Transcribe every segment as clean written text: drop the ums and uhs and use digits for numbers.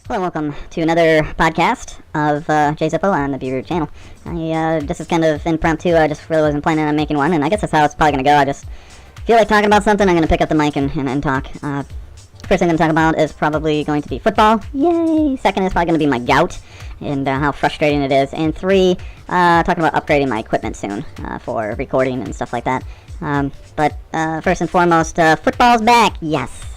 Hello, welcome to another podcast of Zippo on the Beruud channel. This is kind of impromptu. I just really wasn't planning on making one, and I guess that's how it's probably going to go. I just feel like talking about something. I'm going to pick up the mic and talk. First thing I'm going to talk about is probably going to be football. Yay! Second is probably going to be my gout and how frustrating it is. And three, talking about upgrading my equipment soon for recording and stuff like that. But first and foremost, football's back. Yes.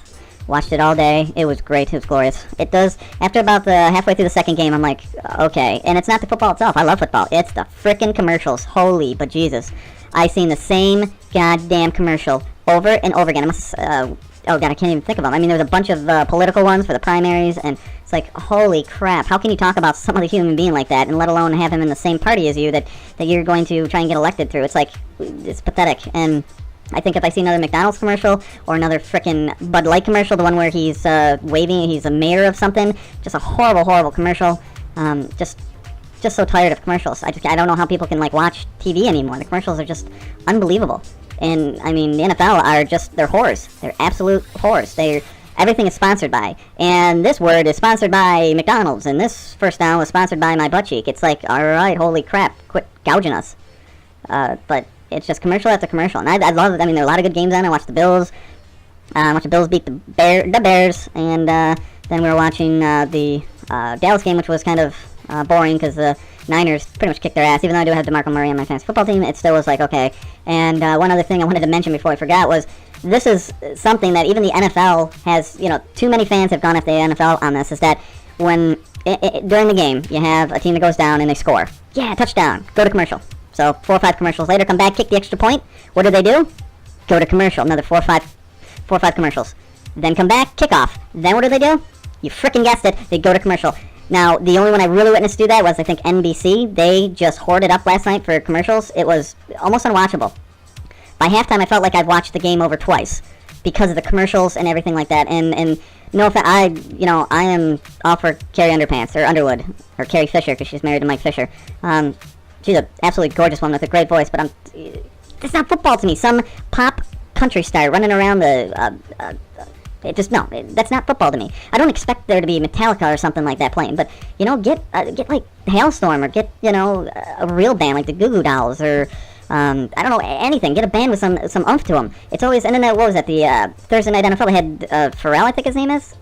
Watched it all day. It was great. It was glorious. It does, after about the halfway through the second game, I'm like, okay. And it's not the football itself. I love football. It's the frickin' commercials. Holy but Jesus. I seen the same goddamn commercial over and over again. I must, oh God, I can't even think of them. I mean, there was a bunch of political ones for the primaries, and it's like, holy crap. How can you talk about some other human being like that, and let alone have him in the same party as you that you're going to try and get elected through? It's like, it's pathetic. And I think if I see another McDonald's commercial or another frickin' Bud Light commercial, the one where he's waving, he's a mayor of something, just a horrible, horrible commercial. Just so tired of commercials. I don't know how people can like watch TV anymore. The commercials are just unbelievable. And I mean, the NFL are just, they're whores. They're absolute whores. Everything is sponsored by. And this word is sponsored by McDonald's. And this first down was sponsored by my butt cheek. It's like, all right, holy crap, quit gouging us. But it's just commercial after commercial, and I love it. I mean, there are a lot of good games on. I watched the Bills. Watched the Bills beat the Bears, and then we were watching the Dallas game, which was kind of boring because the Niners pretty much kicked their ass. Even though I do have DeMarco Murray on my fantasy football team, it still was like, okay. And one other thing I wanted to mention before I forgot was this is something that even the NFL has, too many fans have gone after the NFL on this, is that when during the game you have a team that goes down and they score. Yeah, touchdown. Go to commercial. So 4 or 5 commercials later, come back, kick the extra point. What do? Go to commercial. Another 4 or 5 commercials. Then come back, kickoff. Then what do? You frickin' guessed it. They go to commercial. Now, the only one I really witnessed do that was, I think, NBC. They just hoarded up last night for commercials. It was almost unwatchable. By halftime, I felt like I'd watched the game over twice because of the commercials and everything like that. And no offense, I am all for Carrie Underpants, or Underwood, or Carrie Fisher, because she's married to Mike Fisher. She's an absolutely gorgeous woman with a great voice, but it's not football to me. Some pop country star running around that's not football to me. I don't expect there to be Metallica or something like that playing, but, get like Hailstorm, or get, a real band like the Goo Goo Dolls, or, I don't know, anything. Get a band with some oomph to them. It's always, and then, what was that, the Thursday Night NFL, they had Pharrell, I think his name is.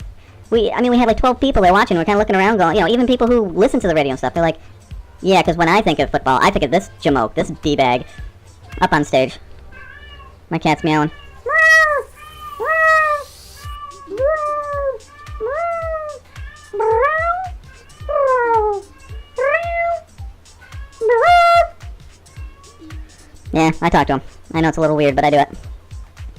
We had like 12 people there watching. We're kind of looking around going, even people who listen to the radio and stuff, they're like, yeah, because when I think of football, I think of this jamoke, this D-bag, up on stage. My cat's meowing. Yeah, I talk to him. I know it's a little weird, but I do it.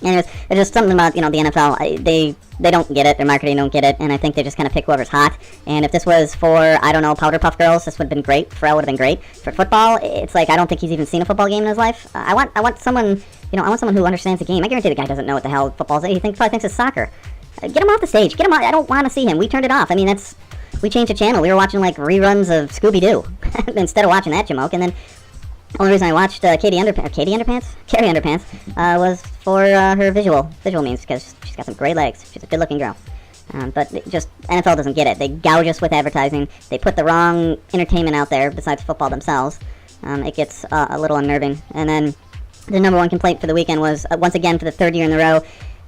Anyways, there's just something about, the NFL, they don't get it, their marketing don't get it, and I think they just kind of pick whoever's hot. And if this was for, I don't know, Powder Puff Girls, this would have been great. Pharrell would have been great. For football, it's like, I don't think he's even seen a football game in his life. I want someone, I want someone who understands the game. I guarantee the guy doesn't know what the hell football is. He probably thinks it's soccer. Get him off the stage. Get him off. I don't want to see him. We turned it off. I mean, we changed the channel. We were watching, like, reruns of Scooby-Doo instead of watching that jamoke. And then the only reason I watched Carrie Underpants was for her visual means, because she's got some great legs. She's a good-looking girl. But NFL doesn't get it. They gouge us with advertising. They put the wrong entertainment out there besides football themselves. It gets a little unnerving. And then the number one complaint for the weekend was, once again, for the third year in a row,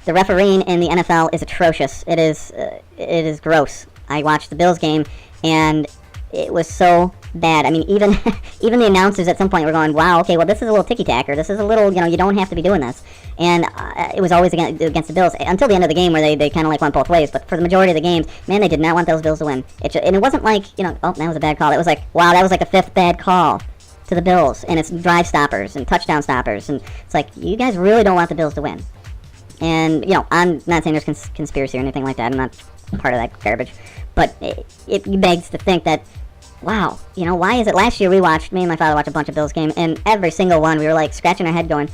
the refereeing in the NFL is atrocious. It is gross. I watched the Bills game, and it was so bad. I mean, even the announcers at some point were going, wow, okay, well, this is a little ticky-tack, or this is a little, you don't have to be doing this. And it was always against the Bills until the end of the game, where they kind of like went both ways. But for the majority of the games, man, they did not want those Bills to win. And it wasn't like, oh, that was a bad call. It was like, wow, that was like a 5th bad call to the Bills. And it's drive stoppers and touchdown stoppers. And it's like, you guys really don't want the Bills to win. And, I'm not saying there's conspiracy or anything like that. I'm not part of that garbage. But it begs to think that, wow, why is it? Last year me and my father watched a bunch of Bills games, and every single one we were like scratching our head going,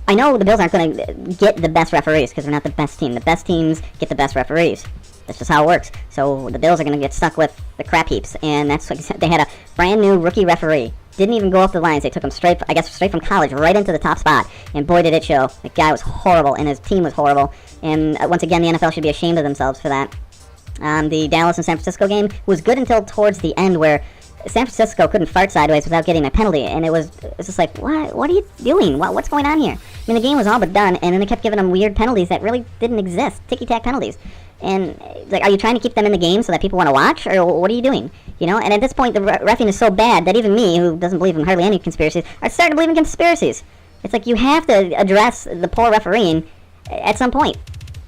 I know the Bills aren't going to get the best referees because they're not the best team. The best teams get the best referees. That's just how it works. So the Bills are going to get stuck with the crap heaps, and that's like they had a brand new rookie referee didn't even go off the lines. They took him straight from college, right into the top spot. And boy, did it show. The guy was horrible, and his team was horrible. And once again, the NFL should be ashamed of themselves for that. The Dallas and San Francisco game was good until towards the end, where San Francisco couldn't fart sideways without getting a penalty, and it's just like, what are you doing? What's going on here? I mean, the game was all but done, and then they kept giving them weird penalties that really didn't exist, ticky-tack penalties. And like, are you trying to keep them in the game so that people want to watch, or what are you doing? You know, and at this point, the reffing is so bad that even me, who doesn't believe in hardly any conspiracies, are starting to believe in conspiracies. It's like, you have to address the poor refereeing at some point,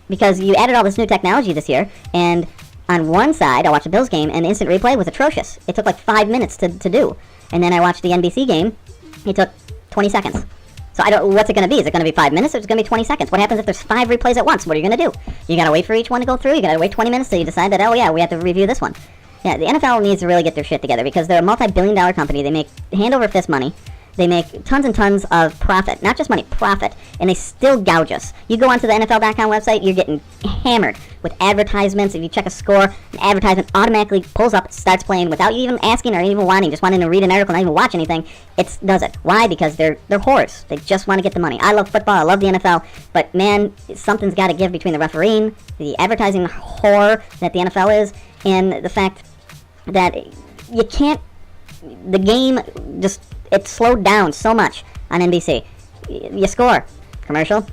because you added all this new technology this year, and on one side, I watched the Bills game, and the instant replay was atrocious. It took like 5 minutes to do. And then I watched the NBC game. It took 20 seconds. So what's it going to be? Is it going to be 5 minutes, or is it going to be 20 seconds? What happens if there's 5 replays at once? What are you going to do? You got to wait for each one to go through? You got to wait 20 minutes till you decide that, oh yeah, we have to review this one. Yeah, the NFL needs to really get their shit together, because they're a multi-billion-dollar company. They make hand-over-fist money. They make tons and tons of profit. Not just money, profit. And they still gouge us. You go onto the NFL.com website, you're getting hammered with advertisements. If you check a score, an advertisement automatically pulls up, starts playing without you even asking or even wanting, just wanting to read an article, not even watch anything. It does it. Why? Because they're whores. They just want to get the money. I love football. I love the NFL. But, man, something's got to give between the refereeing, the advertising whore that the NFL is, and the fact that you can't... The game just... It slowed down so much on NBC. You score. Commercial.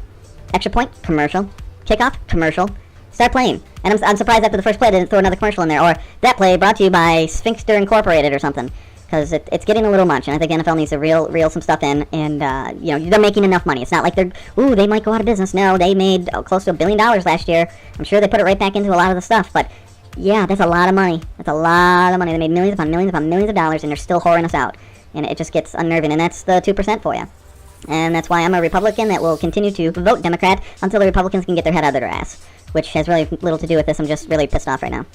Extra point. Commercial. Kickoff. Commercial. Start playing. And I'm surprised after the first play they didn't throw another commercial in there. Or that play brought to you by Sphinxter Incorporated or something. Because it's getting a little much, and I think the NFL needs to reel some stuff in. And, they're making enough money. It's not like they might go out of business. No, they made close to $1 billion last year. I'm sure they put it right back into a lot of the stuff. But, yeah, that's a lot of money. That's a lot of money. They made millions upon millions upon millions of dollars, and they're still whoring us out. And it just gets unnerving, and that's the 2% for you. And that's why I'm a Republican that will continue to vote Democrat until the Republicans can get their head out of their ass, which has really little to do with this. I'm just really pissed off right now.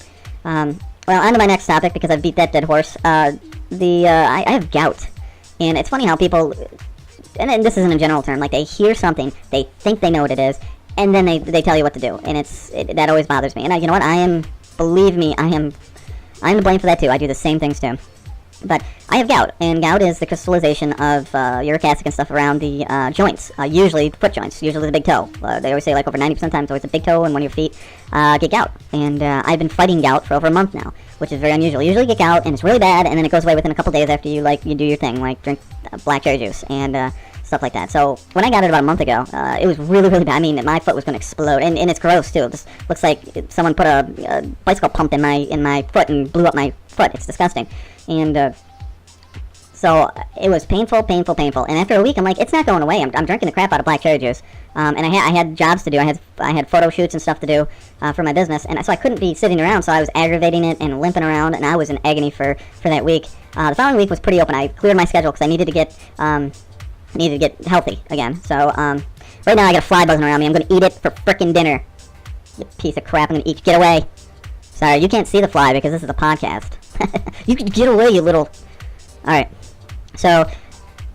Well, on to my next topic, because I've beat that dead horse. I have gout, and it's funny how people, and this isn't a general term, like they hear something, they think they know what it is, and then they tell you what to do, and that always bothers me. And you know what? Believe me, I'm to blame for that too. I do the same things too. But I have gout, and gout is the crystallization of uric acid and stuff around the joints, usually foot joints, usually the big toe. They always say like over 90% of the time it's always the big toe and one of your feet get gout. And I've been fighting gout for over a month now, which is very unusual. You usually get gout, and it's really bad, and then it goes away within a couple days after you do your thing, like drink black cherry juice and stuff like that. So when I got it about a month ago, it was really, really bad. I mean, my foot was going to explode, and it's gross too. It just looks like someone put a bicycle pump in my foot and blew up my foot. It's disgusting. And so it was painful. And after a week, I'm like, it's not going away. I'm drinking the crap out of black cherry juice. And I had jobs to do. I had photo shoots and stuff to do for my business, and so I couldn't be sitting around. So I was aggravating it and limping around, and I was in agony for that week. The following week was pretty open. I cleared my schedule because I needed to get healthy again. So right now I got a fly buzzing around me. I'm gonna eat it for frickin' dinner. You piece of crap! I'm gonna eat. Get away! Sorry, you can't see the fly because this is a podcast. You can get away, you little. All right. So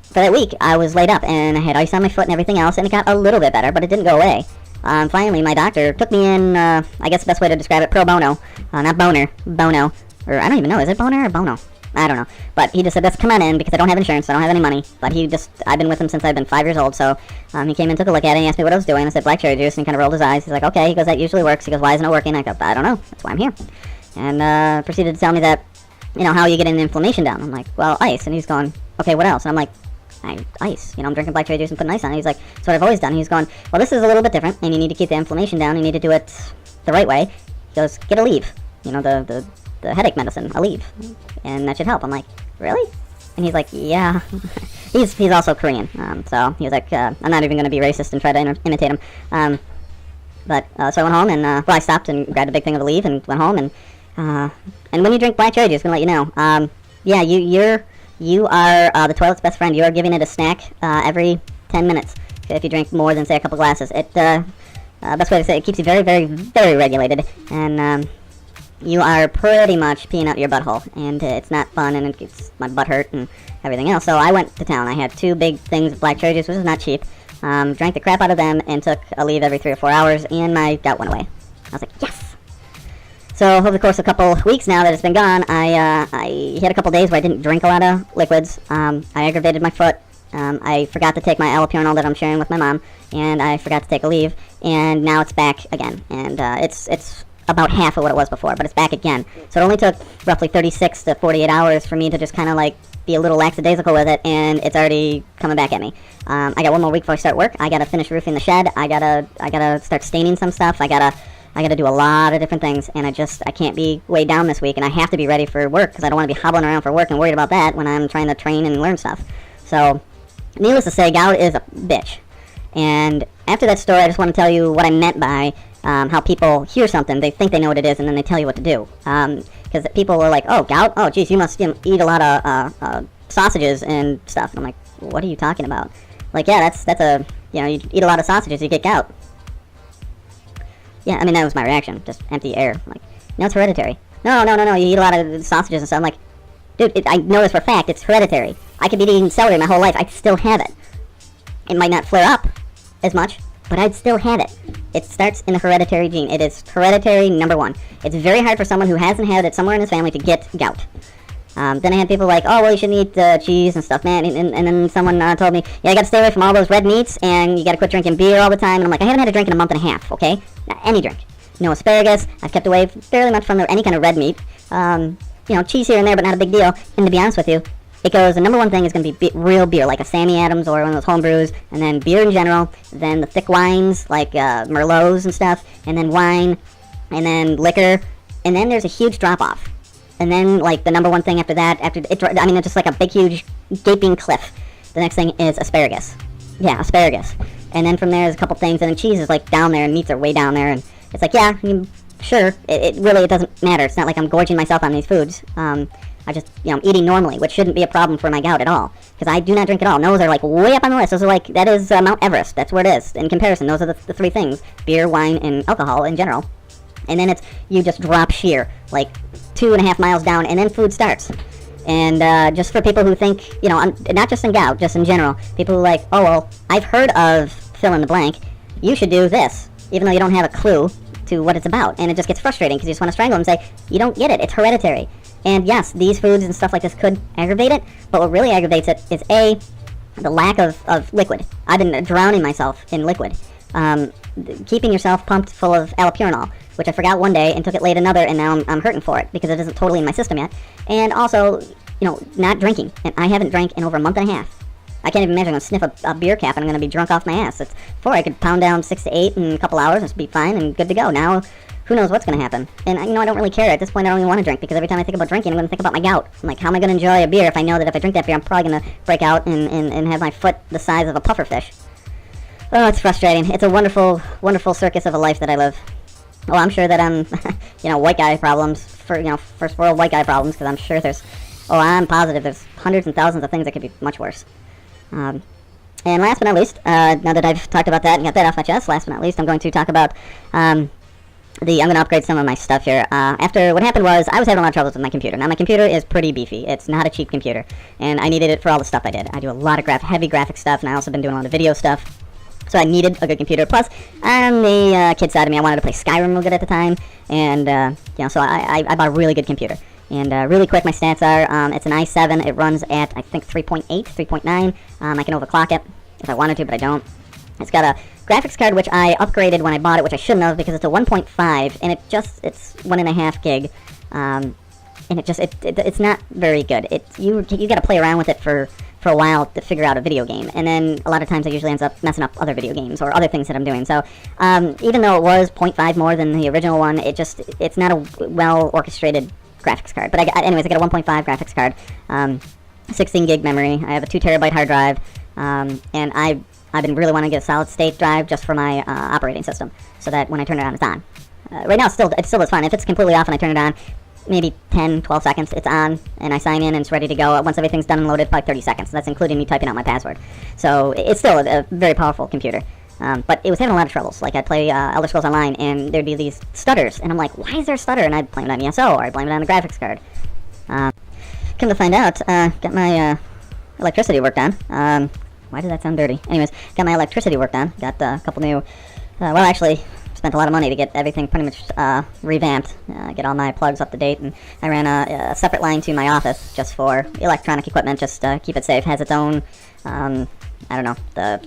for that week, I was laid up, and I had ice on my foot and everything else, and it got a little bit better, but it didn't go away. Finally, my doctor took me in, I guess the best way to describe it, pro bono. Not boner, bono. Or I don't even know, is it boner or bono? I don't know. But he just said, let's come on in, because I don't have insurance, so I don't have any money. But I've been with him since I've been 5 years old, so he came in, took a look at it, and he asked me what I was doing. I said, black cherry juice, and he kind of rolled his eyes. He's like, okay. He goes, that usually works. He goes, why isn't it working? I go, I don't know. That's why I'm here. And proceeded to tell me that, how you get an inflammation down. I'm like, well, ice. And he's going, okay, what else? And I'm like, ice. I'm drinking black cherry juice and putting ice on it. He's like, that's what I've always done. He's going, well, this is a little bit different, and you need to keep the inflammation down. You need to do it the right way. He goes, get Aleve. The headache medicine, Aleve. And that should help. I'm like, really? And he's like, yeah. he's also Korean. So he was like, I'm not even going to be racist and try to imitate him. So I went home, and I stopped and grabbed a big thing of Aleve and went home, and when you drink black cherry juice, I'm going to let you know, you are the toilet's best friend. You are giving it a snack every 10 minutes if you drink more than, say, a couple glasses. Best way to say it keeps you very, very, very regulated, and you are pretty much peeing out your butthole, and it's not fun, and it gets my butt hurt and everything else. So I went to town. I had 2 big things of black cherry juice, which is not cheap. Drank the crap out of them, and took Aleve every 3 or 4 hours, and my gout went away. I was like, yes! So over the course of a couple weeks now that it's been gone, I had a couple days where I didn't drink a lot of liquids. I aggravated my foot. I forgot to take my allopurinol that I'm sharing with my mom, and I forgot to take a leave, and now it's back again. And it's about half of what it was before, but it's back again. So it only took roughly 36 to 48 hours for me to just kind of like be a little lackadaisical with it, and it's already coming back at me. I got one more week before I start work. I gotta finish roofing the shed. I gotta start staining some stuff. I gotta do a lot of different things, and I can't be way down this week, and I have to be ready for work because I don't want to be hobbling around for work and worried about that when I'm trying to train and learn stuff. So, needless to say, gout is a bitch. And after that story, I just want to tell you what I meant by how people hear something, they think they know what it is, and then they tell you what to do. Because people are like, oh, gout? Oh, geez, you must eat a lot of sausages and stuff. And I'm like, what are you talking about? Like, yeah, that's a, you eat a lot of sausages, you get gout. Yeah, I mean, that was my reaction, just empty air. Like, no, it's hereditary. No, you eat a lot of sausages and stuff. I'm like, dude, I know this for a fact, it's hereditary. I could be eating celery my whole life, I'd still have it. It might not flare up as much, but I'd still have it. It starts in the hereditary gene. It is hereditary number one. It's very hard for someone who hasn't had it somewhere in his family to get gout. Then I had people like, oh, well, you shouldn't eat cheese and stuff, man. And then someone told me, yeah, you got to stay away from all those red meats, and you got to quit drinking beer all the time. And I'm like, I haven't had a drink in a month and a half, okay? Not any drink. No asparagus. I've kept away fairly much from any kind of red meat. Cheese here and there, but not a big deal. And to be honest with you, it goes, the number one thing is going to be real beer, like a Sammy Adams or one of those home brews, and then beer in general, then the thick wines, like Merlots and stuff, and then wine, and then liquor, and then there's a huge drop-off. And then, like, the number one thing after that, it's just like a big, huge, gaping cliff. The next thing is asparagus. Yeah, asparagus. And then from there, there's a couple things, and then cheese is, like, down there, and meats are way down there, and it's like, yeah, sure, it really doesn't matter. It's not like I'm gorging myself on these foods. I'm eating normally, which shouldn't be a problem for my gout at all, because I do not drink at all. And those are, like, way up on the list. Those are, like, that is Mount Everest. That's where it is. In comparison, those are the three things: beer, wine, and alcohol in general. And then you just drop sheer, like, 2.5 miles down, and then food starts. And just for people who think, not just in gout, just in general, people who are like, oh, well, I've heard of fill in the blank, you should do this, even though you don't have a clue to what it's about. And it just gets frustrating, because you just want to strangle them and say, you don't get it, it's hereditary. And yes, these foods and stuff like this could aggravate it, but what really aggravates it is the lack of liquid. I've been drowning myself in liquid. Keeping yourself pumped full of allopurinol, which I forgot one day and took it late another, and now I'm hurting for it because it isn't totally in my system yet. And also, not drinking. And I haven't drank in over a month and a half. I can't even imagine I'm going to sniff a beer cap and I'm going to be drunk off my ass. Before I could pound down 6 to 8 in a couple hours and be fine and good to go. Now, who knows what's going to happen? And, I don't really care. At this point, I don't even want to drink, because every time I think about drinking, I'm going to think about my gout. I'm like, how am I going to enjoy a beer if I know that if I drink that beer, I'm probably going to break out and have my foot the size of a pufferfish? Oh, it's frustrating. It's a wonderful, wonderful circus of a life that I live. Well, I'm sure that I'm, white guy problems, first world white guy problems, because I'm sure I'm positive there's hundreds and thousands of things that could be much worse. And last but not least, now that I've talked about that and got that off my chest, last but not least, I'm going to talk about, I'm going to upgrade some of my stuff here. After what happened was, I was having a lot of troubles with my computer. Now, my computer is pretty beefy. It's not a cheap computer, and I needed it for all the stuff I did. I do a lot of heavy graphic stuff, and I also been doing a lot of video stuff. So I needed a good computer. Plus, on the kid side of me, I wanted to play Skyrim real good at the time, and so I bought a really good computer. And really quick, my stats are, it's an i7. It runs at, I think, 3.8, 3.9. I can overclock it if I wanted to, but I don't. It's got a graphics card, which I upgraded when I bought it, which I shouldn't have, because it's a 1.5, and it's 1.5 gig. And it's not very good. You got to play around with it for a while to figure out a video game, and then a lot of times it usually ends up messing up other video games or other things that I'm doing. So even though it was 0.5 more than the original one, it's not a well orchestrated graphics card. But I got a 1.5 graphics card, 16 gig memory. I have a 2 terabyte hard drive, and I've been really wanting to get a solid state drive just for my operating system, so that when I turn it on, it's on. Right now, it still is fine. If it's completely off and I turn it on, maybe 10, 12 seconds, it's on, and I sign in and it's ready to go. Once everything's done and loaded, probably 30 seconds. That's including me typing out my password. So it's still a very powerful computer. But it was having a lot of troubles. Like, I'd play Elder Scrolls Online, and there'd be these stutters, and I'm like, why is there a stutter? And I'd blame it on ESO, or I'd blame it on the graphics card. Come to find out, got my electricity worked on. Why did that sound dirty? Anyways, got my electricity worked on. Got a couple new, well, actually, spent a lot of money to get everything pretty much revamped, get all my plugs up to date, and I ran a separate line to my office just for electronic equipment, just to keep it safe. Has its own, I don't know, the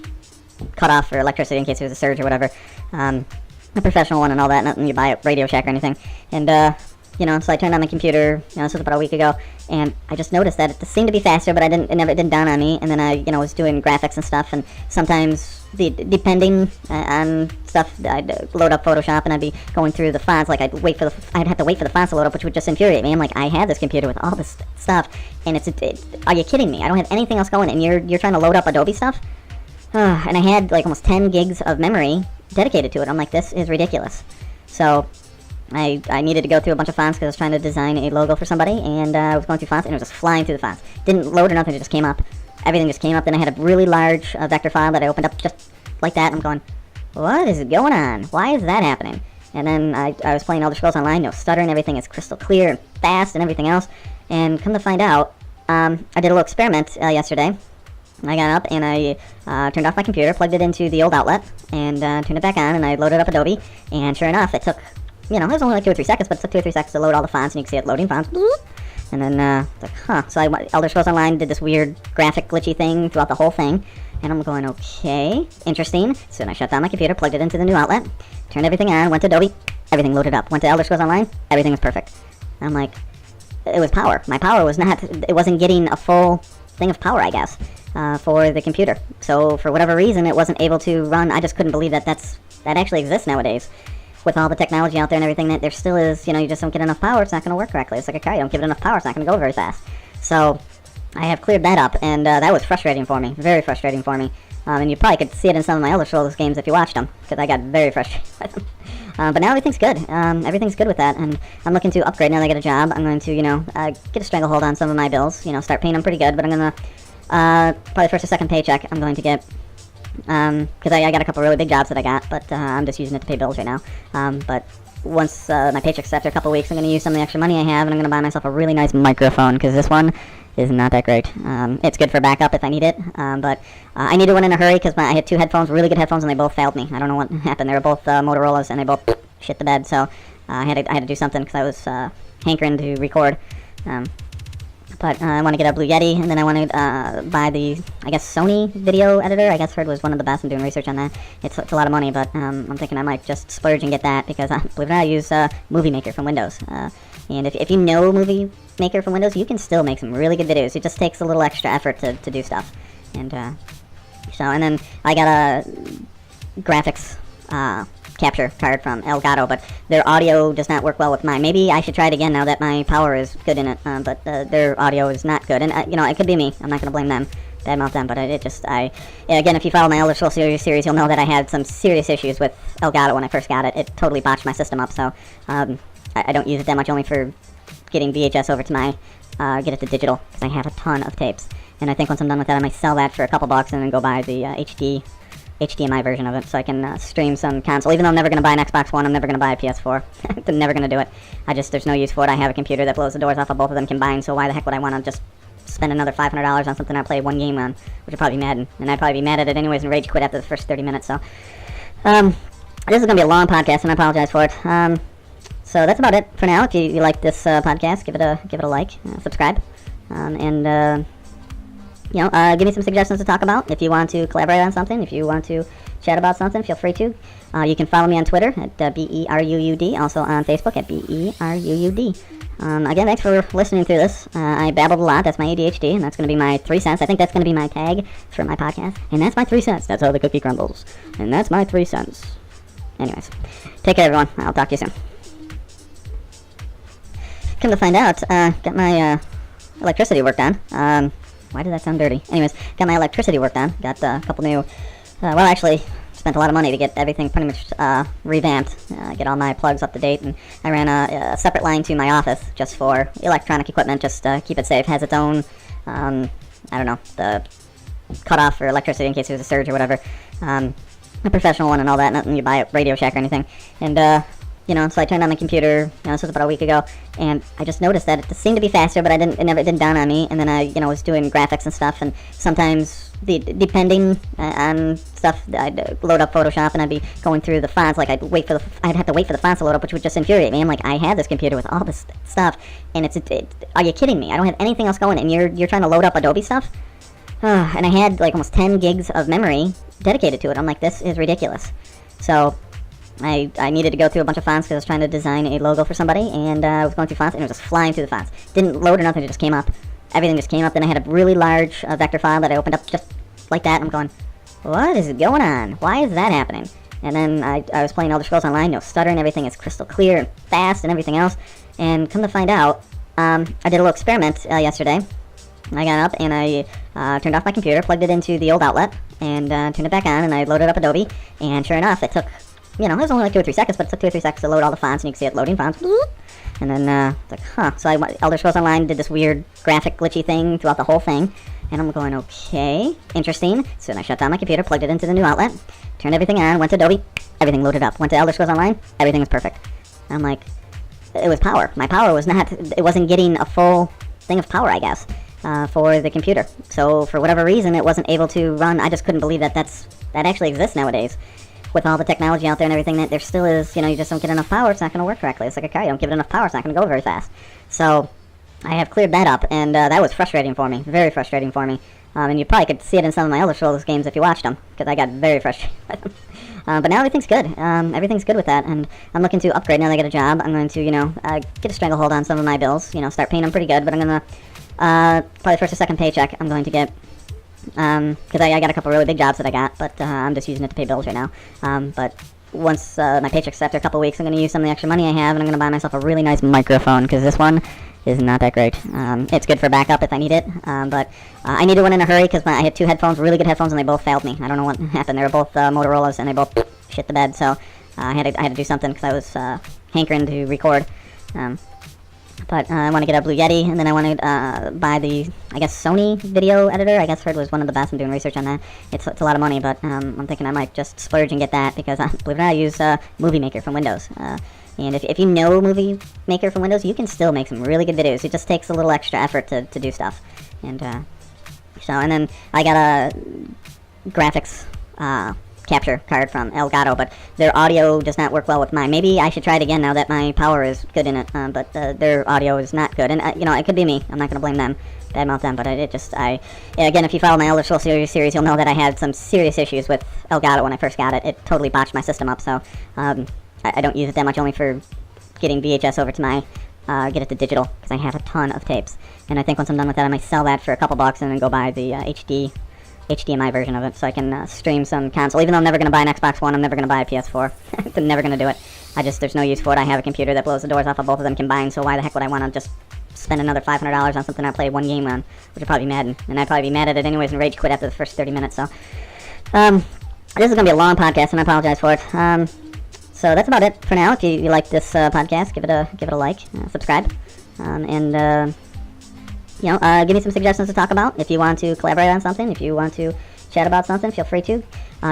cutoff for electricity in case there's a surge or whatever. A professional one and all that, nothing you buy at Radio Shack or anything. And so I turned on my computer, this was about a week ago, and I just noticed that it seemed to be faster, but it didn't dawn on me. And then I, was doing graphics and stuff, and sometimes, depending on stuff, I'd load up Photoshop, and I'd be going through the fonts, like I'd have to wait for the fonts to load up, which would just infuriate me. I'm like, I have this computer with all this stuff, and are you kidding me? I don't have anything else going, and you're trying to load up Adobe stuff? And I had like almost 10 gigs of memory dedicated to it. I'm like, this is ridiculous. So I needed to go through a bunch of fonts because I was trying to design a logo for somebody, and I was going through fonts, and it was just flying through the fonts. Didn't load or nothing, it just came up. Everything just came up. Then I had a really large vector file that I opened up just like that. I'm going, what is going on? Why is that happening? And then I was playing Elder Scrolls Online, no stuttering, everything is crystal clear and fast and everything else. And come to find out, I did a little experiment yesterday. I got up and I turned off my computer, plugged it into the old outlet, and turned it back on, and I loaded up Adobe, and sure enough, it took, it was only like 2 or 3 seconds, but it took 2 or 3 seconds to load all the fonts, and you can see it loading fonts. And then, so Elder Scrolls Online did this weird graphic glitchy thing throughout the whole thing, and I'm going, okay, interesting. So then I shut down my computer, plugged it into the new outlet, turned everything on, went to Adobe, everything loaded up. Went to Elder Scrolls Online, everything was perfect. And I'm like, it was power. My power was not, it wasn't getting a full thing of power, I guess, for the computer. So for whatever reason, it wasn't able to run. I just couldn't believe that that actually exists nowadays. With all the technology out there and everything, that there still is, you just don't get enough power, it's not going to work correctly. It's like a car, you don't give it enough power, it's not going to go very fast. So I have cleared that up, and that was frustrating for me, very frustrating for me. And you probably could see it in some of my Elder Scrolls games if you watched them, because I got very frustrated with them. But now everything's good. Everything's good with that, and I'm looking to upgrade now that I get a job. I'm going to, get a stranglehold on some of my bills, start paying them pretty good, but I'm going to, probably first or second paycheck, I'm going to get, because I got a couple really big jobs that I got, but I'm just using it to pay bills right now. But once my paycheck's after a couple weeks, I'm going to use some of the extra money I have, and I'm going to buy myself a really nice microphone, because this one is not that great. It's good for backup if I need it, but I needed one in a hurry because I had 2 headphones, really good headphones, and they both failed me. I don't know what happened. They were both Motorola's, and they both shit the bed, so I had to do something because I was hankering to record. But I want to get a Blue Yeti, and then I want to buy the, I guess, Sony video editor. I guess heard was one of the best. I'm doing research on that. It's a lot of money, but I'm thinking I might just splurge and get that because, believe it or not, I use Movie Maker from Windows. And if you know Movie Maker from Windows, you can still make some really good videos. It just takes a little extra effort to do stuff. And and then I got a graphics capture card from Elgato, but their audio does not work well with mine. Maybe I should try it again now that my power is good in it, but their audio is not good. And, it could be me. I'm not going to blame them. Badmouth them, but again, if you follow my Elder Scrolls series, you'll know that I had some serious issues with Elgato when I first got it. It totally botched my system up, so I don't use it that much, only for getting VHS over to my, get it to digital, because I have a ton of tapes. And I think once I'm done with that, I might sell that for a couple bucks and then go buy the HDMI version of it, so I can stream some console. Even though I'm never going to buy an Xbox One, I'm never going to buy a PS4. I'm never going to do it. There's no use for it. I have a computer that blows the doors off of both of them combined, so why the heck would I want to just spend another $500 on something I play one game on, which would probably be Madden. And I'd probably be mad at it anyways and rage quit after the first 30 minutes, so. This is going to be a long podcast, and I apologize for it. So that's about it for now. If you like this podcast, give it a like, subscribe, and give me some suggestions to talk about. If you want to collaborate on something, if you want to chat about something, feel free to. You can follow me on Twitter at Beruud, also on Facebook at Beruud. Again, thanks for listening through this. I babbled a lot. That's my ADHD, and that's going to be my 3 cents. I think that's going to be my tag for my podcast. And that's my 3 cents. That's how the cookie crumbles. And that's my 3 cents. Anyways, take care, everyone. I'll talk to you soon. Come to find out, got my electricity worked on. Why did that sound dirty? Anyways, got my electricity worked on. Got a couple new, actually, spent a lot of money to get everything pretty much revamped, get all my plugs up to date, and I ran a separate line to my office just for electronic equipment, just to keep it safe. Has its own, I don't know, the cutoff for electricity in case there's a surge or whatever. A professional one and all that, nothing you buy at Radio Shack or anything. And, so I turned on my computer, this was about a week ago, and I just noticed that it seemed to be faster, but it didn't dawn on me. And then I, was doing graphics and stuff, and sometimes, depending on stuff, I'd load up Photoshop and I'd be going through the fonts. Like I'd have to wait for the fonts to load up, which would just infuriate me. I'm like, I have this computer with all this stuff, and are you kidding me? I don't have anything else going, and you're trying to load up Adobe stuff. And I had like almost 10 gigs of memory dedicated to it. I'm like, this is ridiculous. So I needed to go through a bunch of fonts because I was trying to design a logo for somebody, and I was going through fonts, and it was just flying through the fonts. Didn't load or nothing, it just came up. Everything just came up. Then I had a really large vector file that I opened up just like that. I'm going, what is going on? Why is that happening? And then I was playing Elder Scrolls Online, no stuttering, everything is crystal clear and fast and everything else. And come to find out, I did a little experiment yesterday. I got up and I turned off my computer, plugged it into the old outlet, and turned it back on, and I loaded up Adobe. And sure enough, it took, it was only like 2 or 3 seconds, but it took 2 or 3 seconds to load all the fonts, and you can see it loading fonts. And then it's like, huh. So Elder Scrolls Online did this weird graphic glitchy thing throughout the whole thing. And I'm going, okay, interesting. So then I shut down my computer, plugged it into the new outlet, turned everything on, went to Adobe, everything loaded up. Went to Elder Scrolls Online, everything was perfect. I'm like, it was power. My power was not, it wasn't getting a full thing of power, I guess, for the computer. So for whatever reason, it wasn't able to run. I just couldn't believe that that actually exists nowadays. With all the technology out there and everything, that there still is, you just don't get enough power, it's not going to work correctly. It's like a car, you don't give it enough power, it's not going to go very fast. So I have cleared that up, and that was frustrating for me, very frustrating for me. And you probably could see it in some of my Elder Scrolls games if you watched them, because I got very frustrated with them. But now everything's good. Everything's good with that, and I'm looking to upgrade now that I get a job. I'm going to, get a stranglehold on some of my bills, start paying them pretty good, but I'm going to, probably first or second paycheck, I'm going to get, because I got a couple really big jobs that I got, but I'm just using it to pay bills right now. But once my paycheck's after a couple weeks, I'm going to use some of the extra money I have, and I'm going to buy myself a really nice microphone, because this one is not that great. It's good for backup if I need it, but I needed one in a hurry because I had 2 headphones, really good headphones, and they both failed me. I don't know what happened. They were both Motorola's, and they both shit the bed, so I had to do something because I was hankering to record. But I want to get a Blue Yeti, and then I want to buy the, I guess, Sony video editor. I guess heard was one of the best. I'm doing research on that. It's a lot of money, but I'm thinking I might just splurge and get that because, believe it or not, I use Movie Maker from Windows. And if you know Movie Maker from Windows, you can still make some really good videos. It just takes a little extra effort to do stuff. And and then I got a graphics capture card from Elgato, but their audio does not work well with mine. Maybe I should try it again now that my power is good in it, but their audio is not good. And, it could be me. I'm not going to blame them, badmouth them, but again, if you follow my Elder Scrolls series, you'll know that I had some serious issues with Elgato when I first got it. It totally botched my system up, so I don't use it that much, only for getting VHS over to my, get it to digital, because I have a ton of tapes. And I think once I'm done with that, I might sell that for a couple bucks and then go buy the HDMI version of it, so I can stream some console. Even though I'm never going to buy an Xbox One, I'm never going to buy a PS4. I'm never going to do it. There's no use for it. I have a computer that blows the doors off of both of them combined, so why the heck would I want to just spend another $500 on something I played one game on, which would probably be Madden. And I'd probably be mad at it anyways and rage quit after the first 30 minutes, so. This is going to be a long podcast, and I apologize for it. So that's about it for now. If you like this podcast, give it a like, subscribe, and give me some suggestions to talk about. If you want to collaborate on something, if you want to chat about something, feel free to.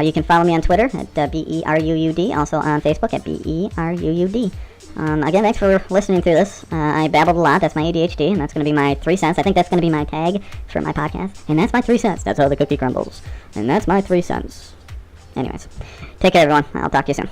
You can follow me on Twitter at Beruud, also on Facebook at Beruud. Again, thanks for listening through this. I babbled a lot. That's my ADHD, and that's going to be my 3 cents. I think that's going to be my tag for my podcast. And that's my 3 cents. That's how the cookie crumbles. And that's my 3 cents. Anyways, take care, everyone. I'll talk to you soon.